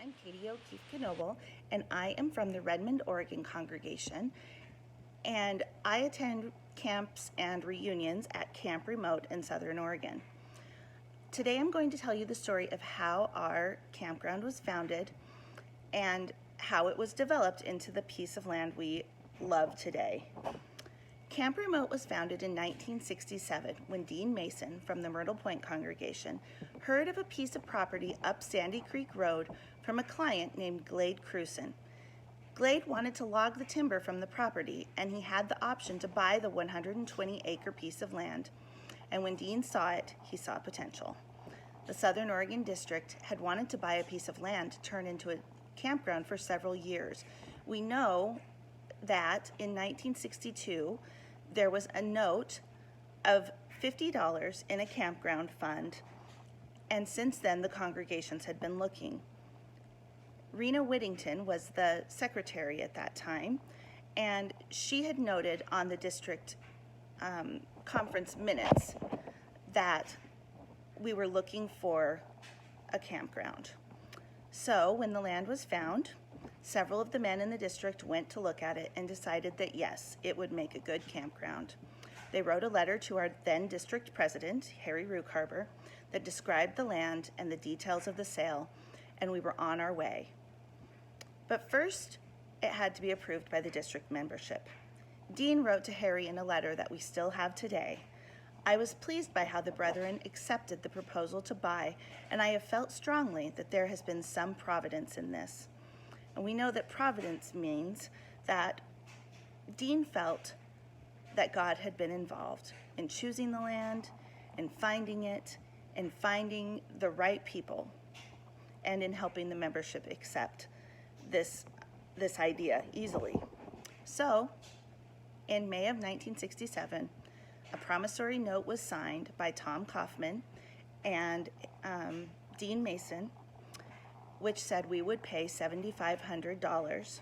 I'm Katie O'Keefe Knoble, and I am from the Redmond, Oregon congregation, and I attend camps and reunions at Camp Remote in Southern Oregon. Today I'm going to tell you the story of how our campground was founded and how it was developed into the piece of land we love today. Camp Remote was founded in 1967 when Dean Mason from the Myrtle Point congregation heard of a piece of property up Sandy Creek Road from a client named Glade Cruson. Glade wanted to log the timber from the property, and he had the option to buy the 120-acre piece of land. And when Dean saw it, he saw potential. The Southern Oregon District had wanted to buy a piece of land to turn into a campground for several years. We know that in 1962, there was a note of $50 in a campground fund, and since then the congregations had been looking. Rena Whittington was the secretary at that time, and she had noted on the district conference minutes that we were looking for a campground. So when the land was found, several of the men in the district went to look at it and decided that yes, it would make a good campground. They wrote a letter to our then district president, Harry Rucarber, that described the land and the details of the sale, and we were on our way. But first, it had to be approved by the district membership. Dean wrote to Harry in a letter that we still have today. I was pleased by how the brethren accepted the proposal to buy, and I have felt strongly that there has been some providence in this. And we know that providence means that Dean felt that God had been involved in choosing the land, in finding it, in finding the right people, and in helping the membership accept this idea easily. So, in May of 1967, a promissory note was signed by Tom Kaufman and Dean Mason, which said we would pay $7,500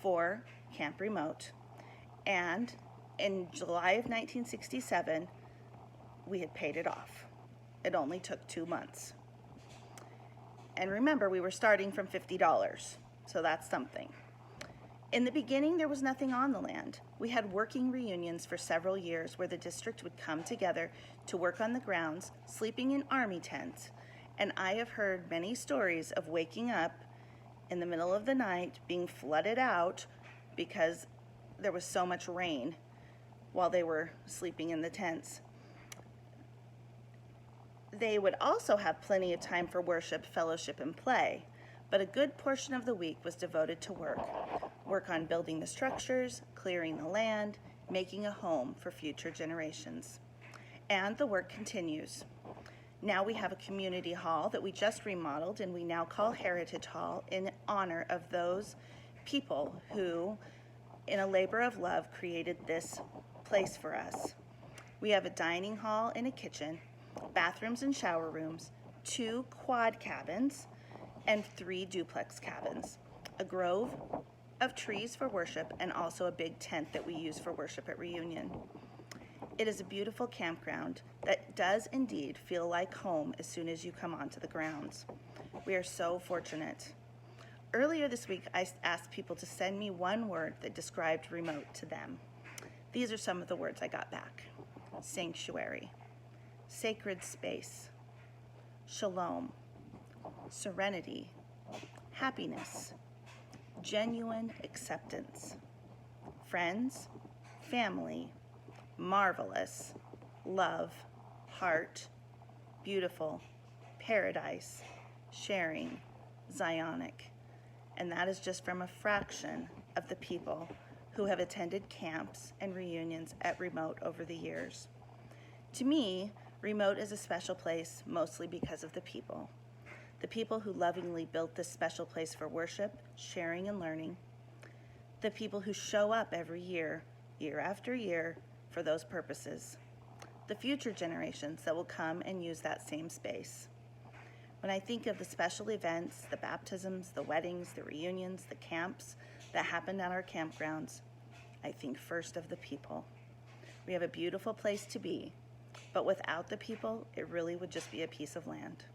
for Camp Remote. And in July of 1967, we had paid it off. It only took 2 months. And remember, we were starting from $50, so that's something. In the beginning, there was nothing on the land. We had working reunions for several years where the district would come together to work on the grounds, sleeping in army tents. And I have heard many stories of waking up in the middle of the night, being flooded out because there was so much rain while they were sleeping in the tents. They would also have plenty of time for worship, fellowship, and play, but a good portion of the week was devoted to work on building the structures, clearing the land, making a home for future generations. And the work continues. Now we have a community hall that we just remodeled, and we now call Heritage Hall in honor of those people who, in a labor of love, created this place for us. We have a dining hall and a kitchen, bathrooms and shower rooms, 2 quad cabins, and 3 duplex cabins, a grove of trees for worship, and also a big tent that we use for worship at reunion. It is a beautiful campground that does indeed feel like home as soon as you come onto the grounds. We are so fortunate. Earlier this week, I asked people to send me one word that described Remote to them. These are some of the words I got back: sanctuary, sacred space, shalom, serenity, happiness, genuine acceptance, friends, family, marvelous, love, heart, beautiful, paradise, sharing, Zionic. And that is just from a fraction of the people who have attended camps and reunions at Remote over the years. To me, Remote is a special place mostly because of the people who lovingly built this special place for worship, sharing, and learning, the people who show up every year, year after year, for those purposes, the future generations that will come and use that same space. When I think of the special events, the baptisms, the weddings, the reunions, the camps that happened at our campgrounds, I think first of the people. We have a beautiful place to be, but without the people, it really would just be a piece of land.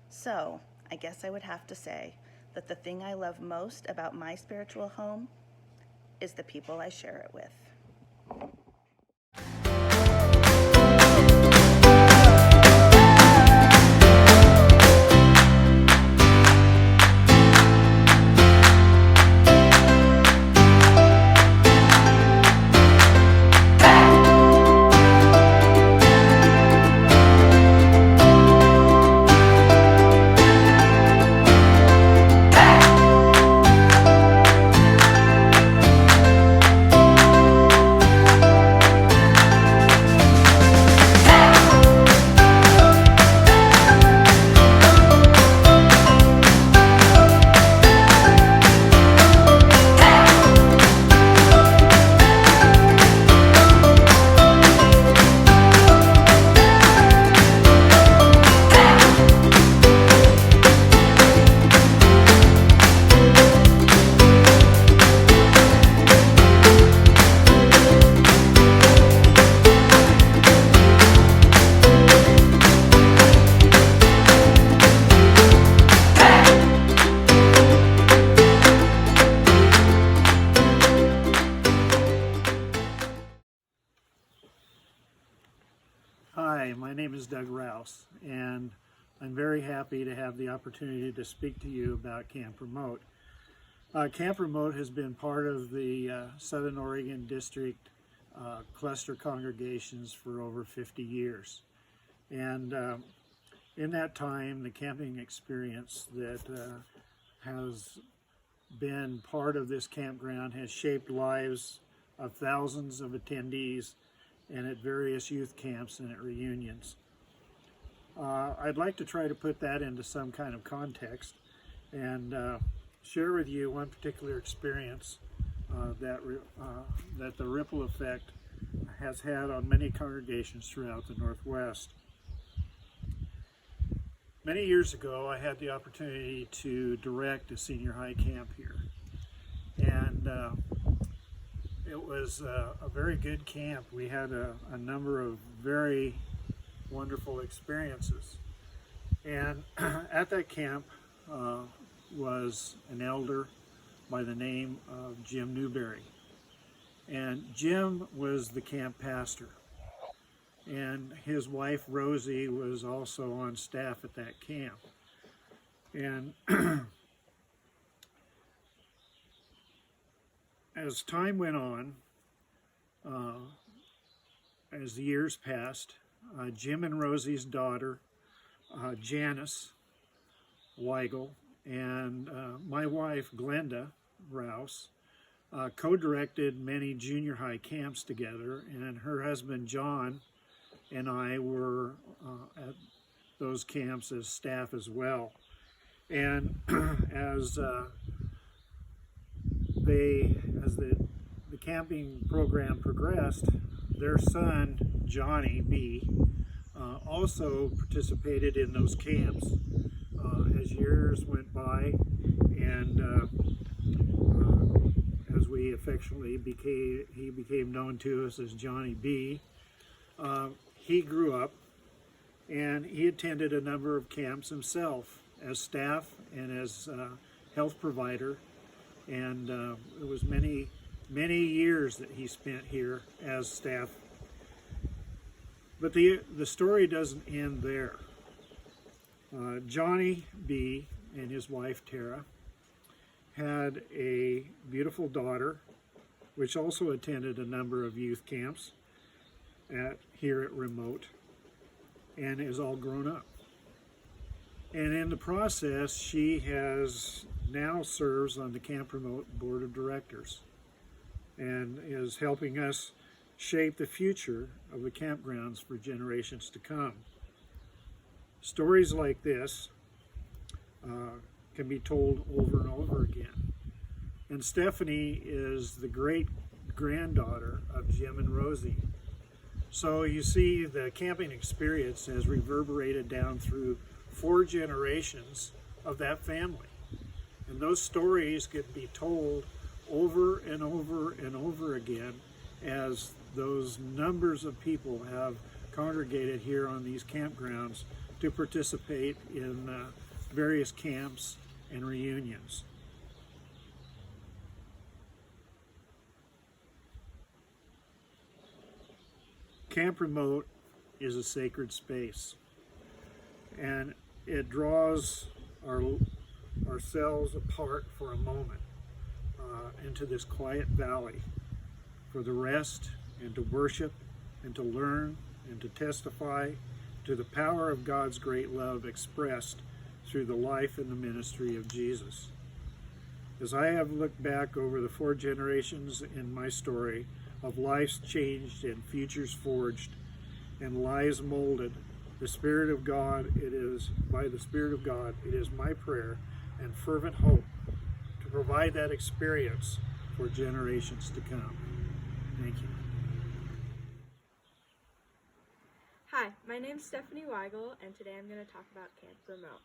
So, I guess I would have to say, that the thing I love most about my spiritual home is the people I share it with. Hi, my name is Doug Rouse, and I'm very happy to have the opportunity to speak to you about Camp Remote. Camp Remote has been part of the Southern Oregon District cluster congregations for over 50 years. And in that time, the camping experience that has been part of this campground has shaped lives of thousands of attendees and at various youth camps and at reunions. I'd like to try to put that into some kind of context and share with you one particular experience that the ripple effect has had on many congregations throughout the Northwest. Many years ago, I had the opportunity to direct a senior high camp here, and it was a very good camp. We had a number of very wonderful experiences. And at that camp was an elder by the name of Jim Newberry. And Jim was the camp pastor. And his wife Rosie was also on staff at that camp. And as time went on, as the years passed, Jim and Rosie's daughter, Janice Weigel, and my wife, Glenda Rouse, co-directed many junior high camps together, and her husband, John, and I were at those camps as staff as well. And as the camping program progressed, their son, Johnny B., also participated in those camps. As years went by, and as we affectionately became known to us as Johnny B., he grew up and he attended a number of camps himself as staff and as health provider, and it was many years that he spent here as staff. But the story doesn't end there. Johnny B. and his wife Tara had a beautiful daughter, which also attended a number of youth camps here at Remote, and is all grown up. And in the process, she now serves on the Camp Remote Board of Directors and is helping us shape the future of the campgrounds for generations to come. Stories like this can be told over and over again. And Stephanie is the great granddaughter of Jim and Rosie. So you see, the camping experience has reverberated down through 4 generations of that family. And those stories can be told over and over and over again as those numbers of people have congregated here on these campgrounds to participate in various camps and reunions. Camp Remote is a sacred space, and it draws ourselves apart for a moment into this quiet valley for the rest and to worship and to learn and to testify to the power of God's great love expressed through the life and the ministry of Jesus. As I have looked back over the 4 generations in my story of lives changed and futures forged and lives molded, by the Spirit of God, it is my prayer and fervent hope to provide that experience for generations to come. Thank you. Hi, my name's Stephanie Weigel, and today I'm going to talk about Camp Remote.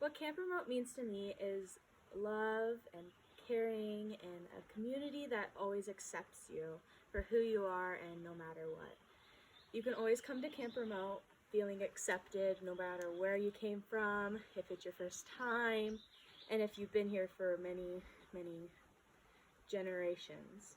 What Camp Remote means to me is love and caring and a community that always accepts you for who you are and no matter what. You can always come to Camp Remote feeling accepted no matter where you came from, if it's your first time, and if you've been here for many, many generations.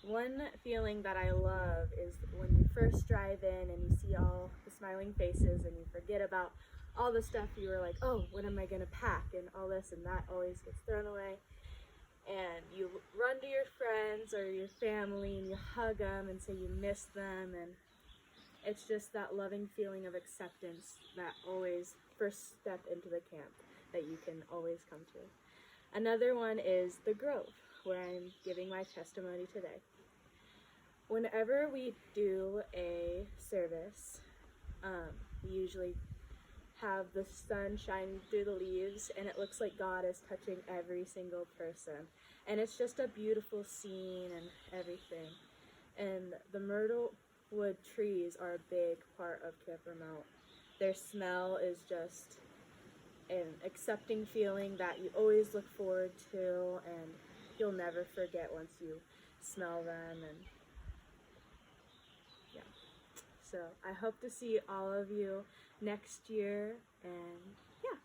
One feeling that I love is when you first drive in and you see all the smiling faces and you forget about all the stuff you were like, oh, what am I going to pack, and all this and that always gets thrown away. And you run to your friends or your family and you hug them and say you miss them, and it's just that loving feeling of acceptance that always first step into the camp that you can always come to. Another one is the Grove, where I'm giving my testimony today. Whenever we do a service, we usually have the sun shining through the leaves, and it looks like God is touching every single person. And it's just a beautiful scene and everything. And the myrtle wood trees are a big part of Camp Remote. Their smell is just an accepting feeling that you always look forward to, and you'll never forget once you smell them. And yeah, so I hope to see all of you next year, and yeah.